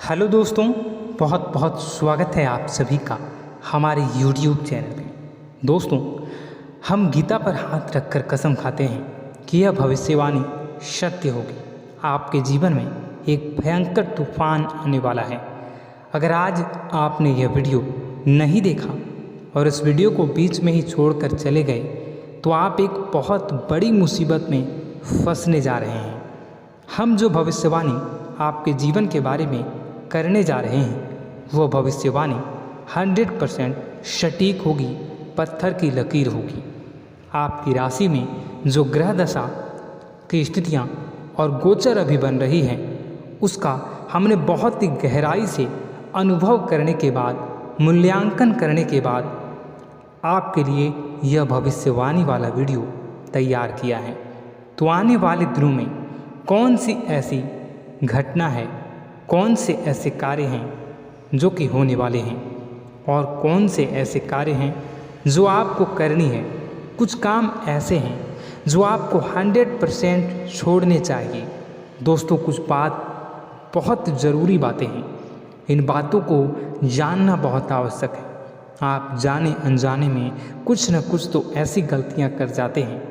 Hello दोस्तों, बहुत बहुत स्वागत है आप सभी का हमारे YouTube चैनल पे। दोस्तों, हम गीता पर हाथ रखकर कसम खाते हैं कि यह भविष्यवाणी सत्य होगी। आपके जीवन में एक भयंकर तूफान आने वाला है। अगर आज आपने यह वीडियो नहीं देखा और इस वीडियो को बीच में ही छोड़कर चले गए तो आप एक बहुत बड़ी मुसीबत में फंसने जा रहे हैं। हम जो भविष्यवाणी आपके जीवन के बारे में करने जा रहे हैं वो भविष्यवाणी 100% सटीक होगी, पत्थर की लकीर होगी। आपकी राशि में जो ग्रह दशा की स्थितियाँ और गोचर अभी बन रही हैं उसका हमने बहुत ही गहराई से अनुभव करने के बाद, मूल्यांकन करने के बाद आपके लिए यह भविष्यवाणी वाला वीडियो तैयार किया है। तो आने वाले दिनों में कौन सी ऐसी घटना है, कौन से ऐसे कार्य हैं जो कि होने वाले हैं और कौन से ऐसे कार्य हैं जो आपको करनी है। कुछ काम ऐसे हैं जो आपको 100% छोड़ने चाहिए। दोस्तों, कुछ बात बहुत ज़रूरी बातें हैं। इन बातों को जानना बहुत आवश्यक है। आप जाने अनजाने में कुछ न कुछ तो ऐसी गलतियां कर जाते हैं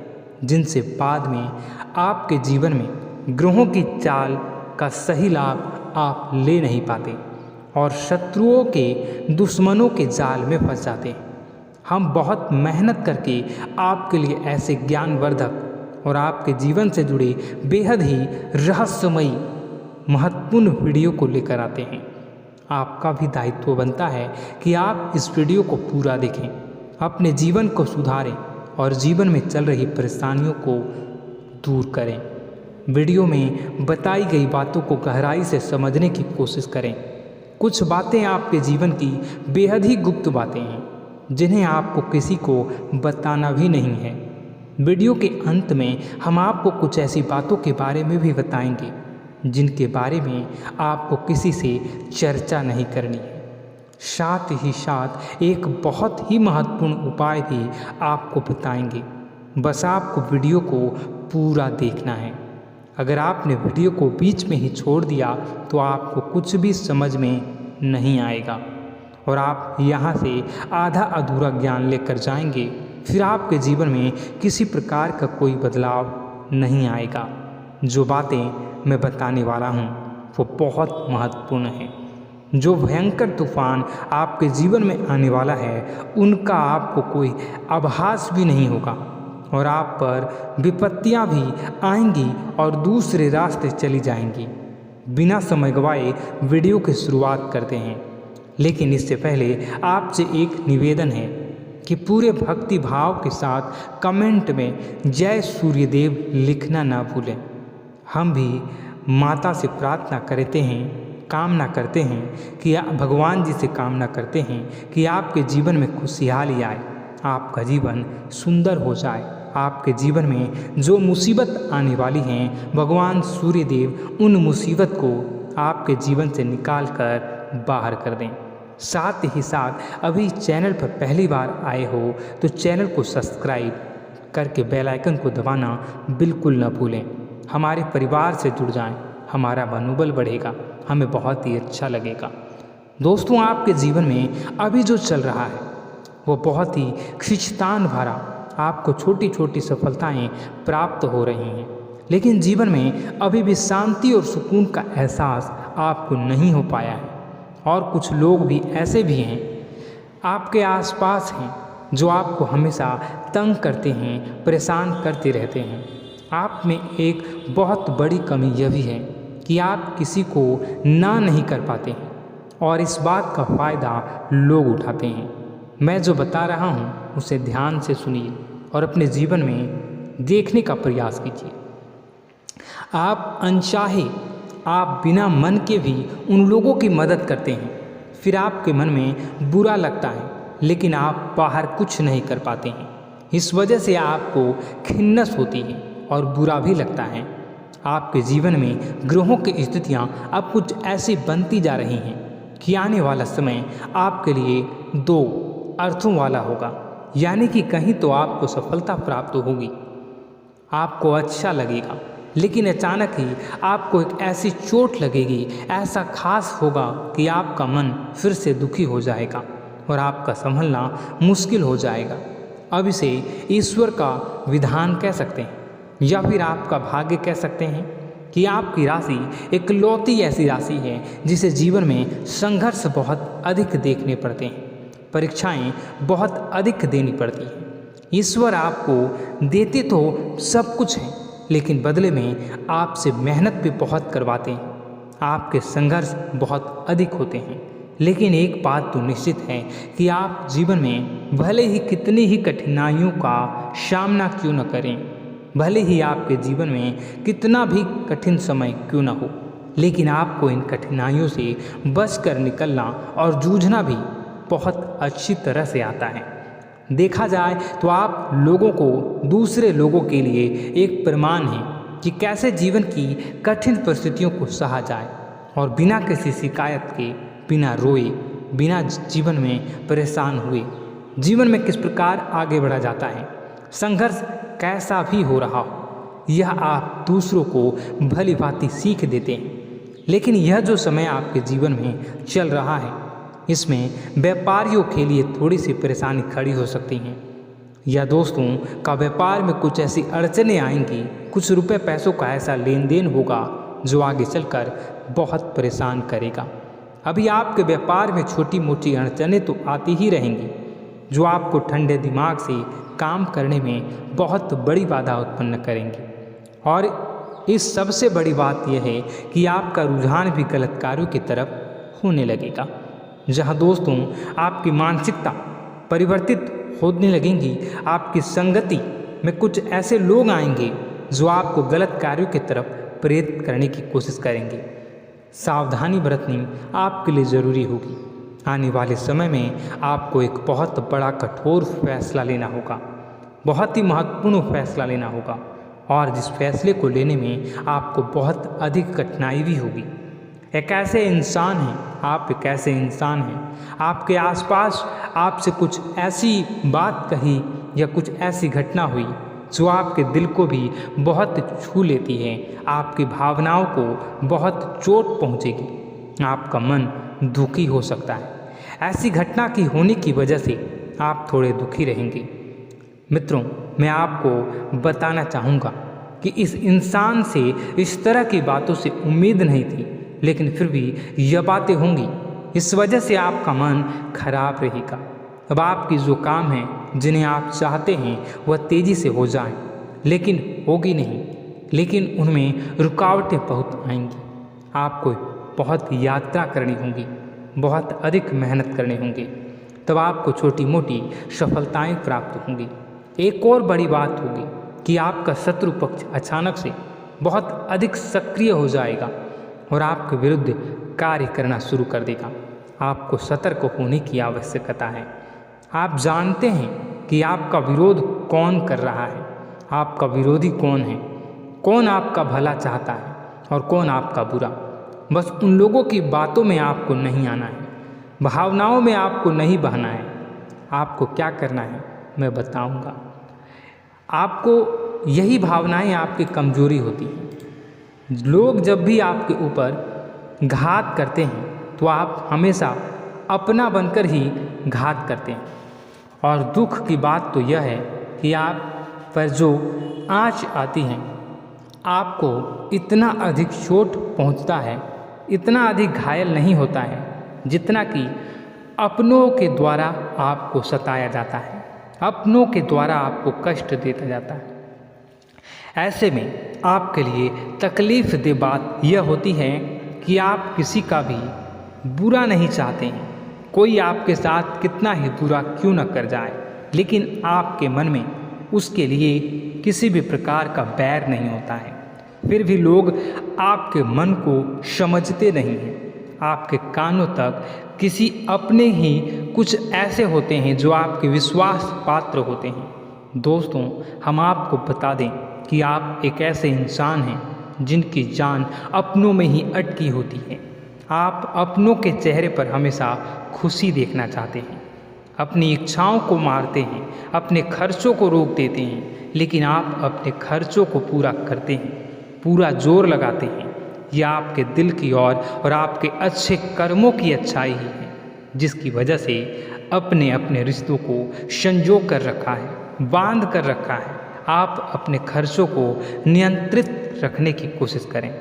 जिनसे बाद में आपके जीवन में ग्रहों की चाल का सही लाभ आप ले नहीं पाते और शत्रुओं के, दुश्मनों के जाल में फंस जाते हैं। हम बहुत मेहनत करके आपके लिए ऐसे ज्ञानवर्धक और आपके जीवन से जुड़े बेहद ही रहस्यमयी महत्वपूर्ण वीडियो को लेकर आते हैं। आपका भी दायित्व बनता है कि आप इस वीडियो को पूरा देखें, अपने जीवन को सुधारें और जीवन में चल रही परेशानियों को दूर करें। वीडियो में बताई गई बातों को गहराई से समझने की कोशिश करें। कुछ बातें आपके जीवन की बेहद ही गुप्त बातें हैं जिन्हें आपको किसी को बताना भी नहीं है। वीडियो के अंत में हम आपको कुछ ऐसी बातों के बारे में भी बताएंगे जिनके बारे में आपको किसी से चर्चा नहीं करनी है। साथ ही साथ एक बहुत ही महत्वपूर्ण उपाय भी आपको बताएंगे। बस आपको वीडियो को पूरा देखना है। अगर आपने वीडियो को बीच में ही छोड़ दिया तो आपको कुछ भी समझ में नहीं आएगा और आप यहाँ से आधा अधूरा ज्ञान लेकर जाएंगे। फिर आपके जीवन में किसी प्रकार का कोई बदलाव नहीं आएगा। जो बातें मैं बताने वाला हूँ वो बहुत महत्वपूर्ण है। जो भयंकर तूफान आपके जीवन में आने वाला है उनका आपको कोई आभास भी नहीं होगा और आप पर विपत्तियां भी आएंगी और दूसरे रास्ते चली जाएंगी। बिना समय गवाए वीडियो की शुरुआत करते हैं, लेकिन इससे पहले आपसे एक निवेदन है कि पूरे भक्ति भाव के साथ कमेंट में जय सूर्यदेव लिखना ना भूलें। हम भी माता से प्रार्थना करते हैं, कामना करते हैं कि भगवान जी से कामना करते हैं कि आपके जीवन में खुशहाली आए, आपका जीवन सुंदर हो जाए। आपके जीवन में जो मुसीबत आने वाली हैं भगवान सूर्यदेव उन मुसीबत को आपके जीवन से निकाल कर बाहर कर दें। साथ ही साथ अभी चैनल पर पहली बार आए हो तो चैनल को सब्सक्राइब करके बेल आइकन को दबाना बिल्कुल न भूलें। हमारे परिवार से जुड़ जाएं, हमारा मनोबल बढ़ेगा, हमें बहुत ही अच्छा लगेगा। दोस्तों, आपके जीवन में अभी जो चल रहा है वो बहुत ही खींचतान भरा, आपको छोटी छोटी सफलताएं प्राप्त हो रही हैं, लेकिन जीवन में अभी भी शांति और सुकून का एहसास आपको नहीं हो पाया है। और कुछ लोग भी ऐसे भी हैं आपके आसपास हैं जो आपको हमेशा तंग करते हैं, परेशान करते रहते हैं। आप में एक बहुत बड़ी कमी यह भी है कि आप किसी को ना नहीं कर पाते हैं और इस बात का फ़ायदा लोग उठाते हैं। मैं जो बता रहा हूँ उसे ध्यान से सुनिए और अपने जीवन में देखने का प्रयास कीजिए। आप अनचाहे, आप बिना मन के भी उन लोगों की मदद करते हैं, फिर आपके मन में बुरा लगता है लेकिन आप बाहर कुछ नहीं कर पाते हैं। इस वजह से आपको खिन्नस होती है और बुरा भी लगता है। आपके जीवन में ग्रहों की स्थितियाँ अब कुछ ऐसी बनती जा रही हैं कि आने वाला समय आपके लिए दो अर्थों वाला होगा। यानी कि कहीं तो आपको सफलता प्राप्त होगी, आपको अच्छा लगेगा, लेकिन अचानक ही आपको एक ऐसी चोट लगेगी, ऐसा खास होगा कि आपका मन फिर से दुखी हो जाएगा और आपका संभलना मुश्किल हो जाएगा। अब इसे ईश्वर का विधान कह सकते हैं या फिर आपका भाग्य कह सकते हैं कि आपकी राशि इकलौती ऐसी राशि है जिसे जीवन में संघर्ष बहुत अधिक देखने पड़ते हैं, परीक्षाएं बहुत अधिक देनी पड़ती हैं। ईश्वर आपको देते तो सब कुछ है, लेकिन बदले में आपसे मेहनत भी बहुत करवाते हैं। आपके संघर्ष बहुत अधिक होते हैं, लेकिन एक बात तो निश्चित है कि आप जीवन में भले ही कितनी ही कठिनाइयों का सामना क्यों न करें, भले ही आपके जीवन में कितना भी कठिन समय क्यों न हो, लेकिन आपको इन कठिनाइयों से बच कर निकलना और जूझना भी बहुत अच्छी तरह से आता है। देखा जाए तो आप लोगों को दूसरे लोगों के लिए एक प्रमाण है कि कैसे जीवन की कठिन परिस्थितियों को सहा जाए और बिना किसी शिकायत के, बिना रोए, बिना जीवन में परेशान हुए जीवन में किस प्रकार आगे बढ़ा जाता है। संघर्ष कैसा भी हो रहा हो, यह आप दूसरों को भली भांति सीख देते हैं। लेकिन यह जो समय आपके जीवन में चल रहा है, इसमें व्यापारियों के लिए थोड़ी सी परेशानी खड़ी हो सकती हैं, या दोस्तों का व्यापार में कुछ ऐसी अड़चनें आएंगी, कुछ रुपए पैसों का ऐसा लेन देन होगा जो आगे चलकर बहुत परेशान करेगा। अभी आपके व्यापार में छोटी मोटी अड़चनें तो आती ही रहेंगी, जो आपको ठंडे दिमाग से काम करने में बहुत बड़ी बाधा उत्पन्न करेंगी। और इस सबसे बड़ी बात यह है कि आपका रुझान भी गलत कार्यों की तरफ होने लगेगा, जहाँ दोस्तों आपकी मानसिकता परिवर्तित होने लगेंगी। आपकी संगति में कुछ ऐसे लोग आएंगे जो आपको गलत कार्यों की तरफ प्रेरित करने की कोशिश करेंगे। सावधानी बरतनी आपके लिए ज़रूरी होगी। आने वाले समय में आपको एक बहुत बड़ा कठोर फैसला लेना होगा, बहुत ही महत्वपूर्ण फैसला लेना होगा, और जिस फैसले को लेने में आपको बहुत अधिक कठिनाई भी होगी। एक ऐसे इंसान हैं, आप एक ऐसे इंसान हैं, आपके आसपास आपसे कुछ ऐसी बात कही या कुछ ऐसी घटना हुई जो आपके दिल को भी बहुत छू लेती है, आपकी भावनाओं को बहुत चोट पहुंचेगी, आपका मन दुखी हो सकता है। ऐसी घटना की होने की वजह से आप थोड़े दुखी रहेंगे। मित्रों, मैं आपको बताना चाहूँगा कि इस इंसान से इस तरह की बातों से उम्मीद नहीं थी, लेकिन फिर भी यह बातें होंगी। इस वजह से आपका मन खराब रहेगा। अब आपकी जो काम है, जिन्हें आप चाहते हैं वह तेज़ी से हो जाएं, लेकिन होगी नहीं, लेकिन उनमें रुकावटें बहुत आएंगी। आपको बहुत यात्रा करनी होगी, बहुत अधिक मेहनत करने होंगे, तब आपको छोटी मोटी सफलताएं प्राप्त होंगी। एक और बड़ी बात होगी कि आपका शत्रु पक्ष अचानक से बहुत अधिक सक्रिय हो जाएगा और आपके विरुद्ध कार्य करना शुरू कर देगा। आपको सतर्क होने की आवश्यकता है। आप जानते हैं कि आपका विरोध कौन कर रहा है, आपका विरोधी कौन है, कौन आपका भला चाहता है और कौन आपका बुरा। बस उन लोगों की बातों में आपको नहीं आना है, भावनाओं में आपको नहीं बहना है। आपको क्या करना है मैं बताऊंगा। आपको यही भावनाएं आपकी कमजोरी होती हैं। लोग जब भी आपके ऊपर घात करते हैं तो आप हमेशा अपना बनकर ही घात करते हैं। और दुख की बात तो यह है कि आप पर जो आँच आती है, आपको इतना अधिक चोट पहुंचता है, इतना अधिक घायल नहीं होता है जितना कि अपनों के द्वारा आपको सताया जाता है, अपनों के द्वारा आपको कष्ट देता जाता है। ऐसे में आपके लिए तकलीफ दे बात यह होती है कि आप किसी का भी बुरा नहीं चाहते हैं। कोई आपके साथ कितना ही बुरा क्यों न कर जाए, लेकिन आपके मन में उसके लिए किसी भी प्रकार का बैर नहीं होता है। फिर भी लोग आपके मन को समझते नहीं हैं। आपके कानों तक किसी अपने ही कुछ ऐसे होते हैं जो आपके विश्वास पात्र होते हैं। दोस्तों, हम आपको बता दें कि आप एक ऐसे इंसान हैं जिनकी जान अपनों में ही अटकी होती है। आप अपनों के चेहरे पर हमेशा खुशी देखना चाहते हैं, अपनी इच्छाओं को मारते हैं, अपने खर्चों को रोक देते हैं, लेकिन आप अपने खर्चों को पूरा करते हैं। पूरा जोर लगाते हैं। यह आपके दिल की और आपके अच्छे कर्मों की अच्छाई ही है, जिसकी वजह से अपने अपने रिश्तों को संजो कर रखा है, बांध कर रखा है। आप अपने खर्चों को नियंत्रित रखने की कोशिश करें।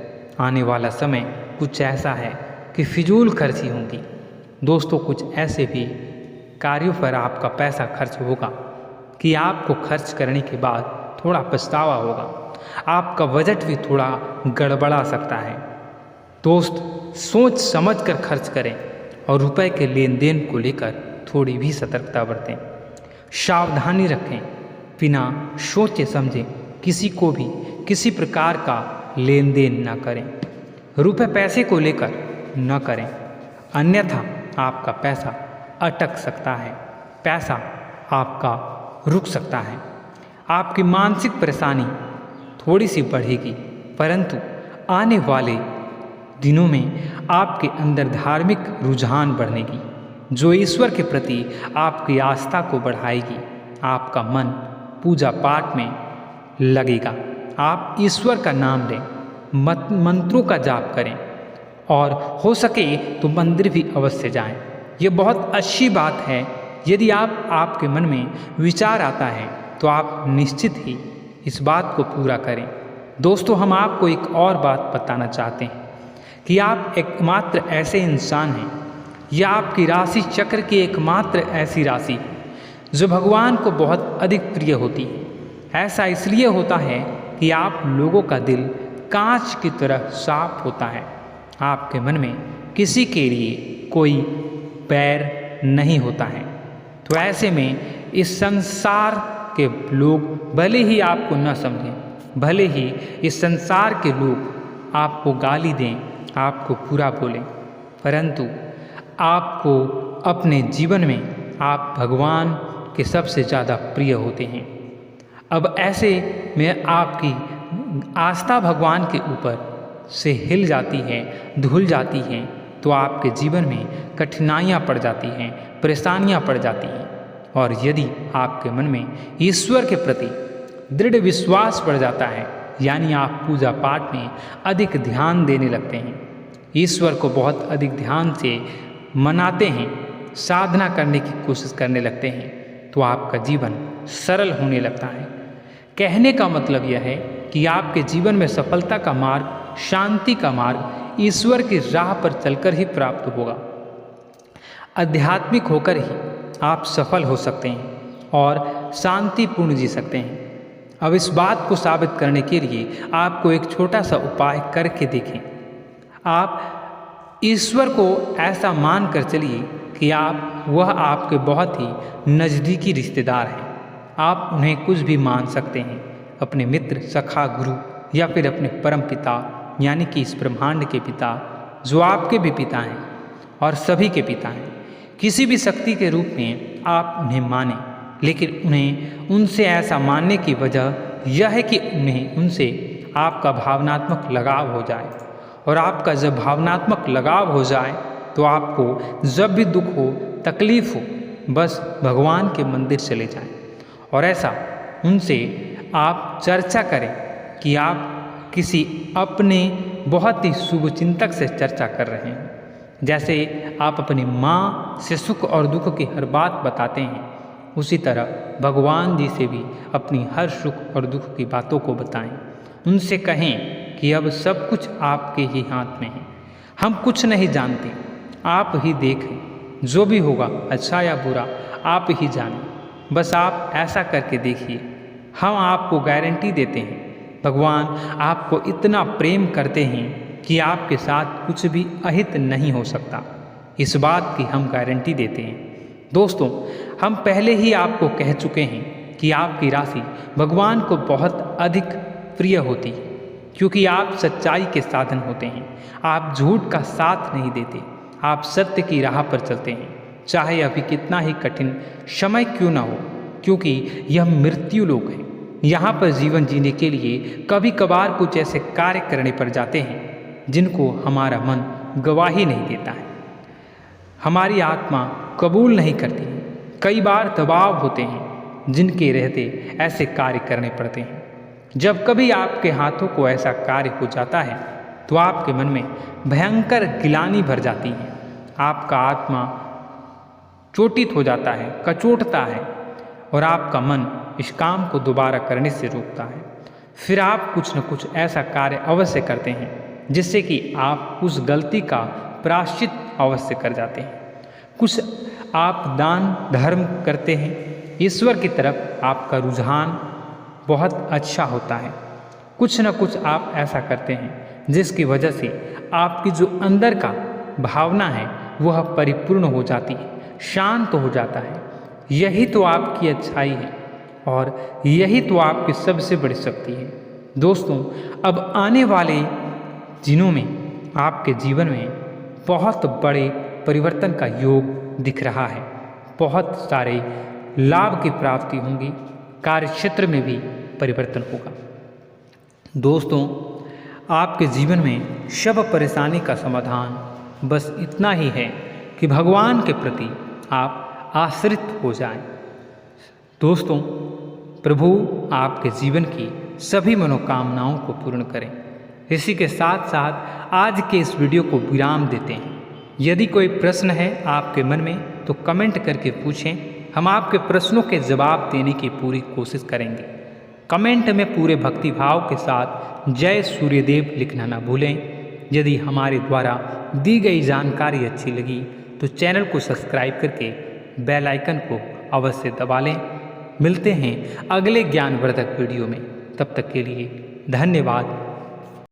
आने वाला समय कुछ ऐसा है कि फिजूल खर्ची होंगी। दोस्तों, कुछ ऐसे भी कार्यों पर आपका पैसा खर्च होगा कि आपको खर्च करने के बाद थोड़ा पछतावा होगा। आपका बजट भी थोड़ा गड़बड़ा सकता है। दोस्त, सोच समझ कर खर्च करें और रुपए के लेन देन को लेकर थोड़ी भी सतर्कता बरतें। सावधानी रखें, बिना सोचे समझे किसी को भी किसी प्रकार का लेन देन न करें। रुपए पैसे को लेकर न करें, अन्यथा आपका पैसा अटक सकता है, पैसा आपका रुक सकता है। आपकी मानसिक परेशानी थोड़ी सी बढ़ेगी, परंतु आने वाले दिनों में आपके अंदर धार्मिक रुझान बढ़ेगी, जो ईश्वर के प्रति आपकी आस्था को बढ़ाएगी। आपका मन पूजा पाठ में लगेगा। आप ईश्वर का नाम लें, मंत्रों का जाप करें और हो सके तो मंदिर भी अवश्य जाएं। ये बहुत अच्छी बात है। यदि आपके मन में विचार आता है तो आप निश्चित ही इस बात को पूरा करें। दोस्तों, हम आपको एक और बात बताना चाहते हैं कि आप एकमात्र ऐसे इंसान हैं, यह आपकी राशि चक्र की एकमात्र ऐसी राशि है जो भगवान को बहुत अधिक प्रिय होती है। ऐसा इसलिए होता है कि आप लोगों का दिल कांच की तरह साफ होता है। आपके मन में किसी के लिए कोई बैर नहीं होता है। तो ऐसे में इस संसार के लोग भले ही आपको न समझें, भले ही इस संसार के लोग आपको गाली दें, आपको बुरा बोलें, परंतु आपको अपने जीवन में आप भगवान के सबसे ज़्यादा प्रिय होते हैं। अब ऐसे में आपकी आस्था भगवान के ऊपर से हिल जाती है, धुल जाती है, तो आपके जीवन में कठिनाइयाँ पड़ जाती हैं, परेशानियाँ पड़ जाती हैं। और यदि आपके मन में ईश्वर के प्रति दृढ़ विश्वास बढ़ जाता है, यानी आप पूजा पाठ में अधिक ध्यान देने लगते हैं, ईश्वर को बहुत अधिक ध्यान से मनाते हैं, साधना करने की कोशिश करने लगते हैं, तो आपका जीवन सरल होने लगता है। कहने का मतलब यह है कि आपके जीवन में सफलता का मार्ग, शांति का मार्ग ईश्वर की राह पर चलकर ही प्राप्त होगा। आध्यात्मिक होकर ही आप सफल हो सकते हैं और शांतिपूर्ण जी सकते हैं। अब इस बात को साबित करने के लिए आपको एक छोटा सा उपाय करके देखें। आप ईश्वर को ऐसा मान कर चलिए कि वह आपके बहुत ही नज़दीकी रिश्तेदार हैं। आप उन्हें कुछ भी मान सकते हैं, अपने मित्र, सखा, गुरु या फिर अपने परम पिता, यानी कि इस ब्रह्मांड के पिता, जो आपके भी पिता हैं और सभी के पिता हैं। किसी भी शक्ति के रूप में आप उन्हें मानें, लेकिन उन्हें उनसे ऐसा मानने की वजह यह है कि उनसे आपका भावनात्मक लगाव हो जाए। और आपका जब भावनात्मक लगाव हो जाए तो आपको जब भी दुख हो, तकलीफ हो, बस भगवान के मंदिर चले जाएं और ऐसा उनसे आप चर्चा करें कि आप किसी अपने बहुत ही शुभचिंतक से चर्चा कर रहे हैं। जैसे आप अपनी माँ से सुख और दुख की हर बात बताते हैं, उसी तरह भगवान जी से भी अपनी हर सुख और दुख की बातों को बताएं। उनसे कहें कि अब सब कुछ आपके ही हाथ में है, हम कुछ नहीं जानते, आप ही देखें, जो भी होगा अच्छा या बुरा आप ही जानें। बस आप ऐसा करके देखिए, हम आपको गारंटी देते हैं भगवान आपको इतना प्रेम करते हैं कि आपके साथ कुछ भी अहित नहीं हो सकता। इस बात की हम गारंटी देते हैं। दोस्तों, हम पहले ही आपको कह चुके हैं कि आपकी राशि भगवान को बहुत अधिक प्रिय होती है, क्योंकि आप सच्चाई के साधन होते हैं। आप झूठ का साथ नहीं देते, आप सत्य की राह पर चलते हैं, चाहे अभी कितना ही कठिन समय क्यों ना हो, क्योंकि यह मृत्यु लोक है। यहाँ पर जीवन जीने के लिए कभी कभार कुछ ऐसे कार्य करने पड़ जाते हैं जिनको हमारा मन गवाही नहीं देता है, हमारी आत्मा कबूल नहीं करती है। कई बार दबाव होते हैं जिनके रहते ऐसे कार्य करने पड़ते हैं। जब कभी आपके हाथों को ऐसा कार्य हो जाता है तो आपके मन में भयंकर गिलानी भर जाती है। आपका आत्मा चोटित हो जाता है, कचोटता है और आपका मन इस काम को दोबारा करने से रोकता है। फिर आप कुछ न कुछ ऐसा कार्य अवश्य करते हैं जिससे कि आप उस गलती का प्रायश्चित अवश्य कर जाते हैं। कुछ आप दान धर्म करते हैं, ईश्वर की तरफ आपका रुझान बहुत अच्छा होता है। कुछ न कुछ आप ऐसा करते हैं जिसकी वजह से आपकी जो अंदर का भावना है वह परिपूर्ण हो जाती है, शांत हो जाता है। यही तो आपकी अच्छाई है और यही तो आपकी सबसे बड़ी शक्ति है। दोस्तों, अब आने वाले दिनों में आपके जीवन में बहुत बड़े परिवर्तन का योग दिख रहा है। बहुत सारे लाभ की प्राप्ति होंगी, कार्यक्षेत्र में भी परिवर्तन होगा। दोस्तों, आपके जीवन में सब परेशानी का समाधान बस इतना ही है कि भगवान के प्रति आप आश्रित हो जाएं। दोस्तों, प्रभु आपके जीवन की सभी मनोकामनाओं को पूर्ण करें। इसी के साथ साथ आज के इस वीडियो को विराम देते हैं। यदि कोई प्रश्न है आपके मन में तो कमेंट करके पूछें, हम आपके प्रश्नों के जवाब देने की पूरी कोशिश करेंगे। कमेंट में पूरे भक्तिभाव के साथ जय सूर्यदेव लिखना ना भूलें। यदि हमारे द्वारा दी गई जानकारी अच्छी लगी तो चैनल को सब्सक्राइब करके बेल आइकन को अवश्य दबा लें। मिलते हैं अगले ज्ञानवर्धक वीडियो में। तब तक के लिए धन्यवाद।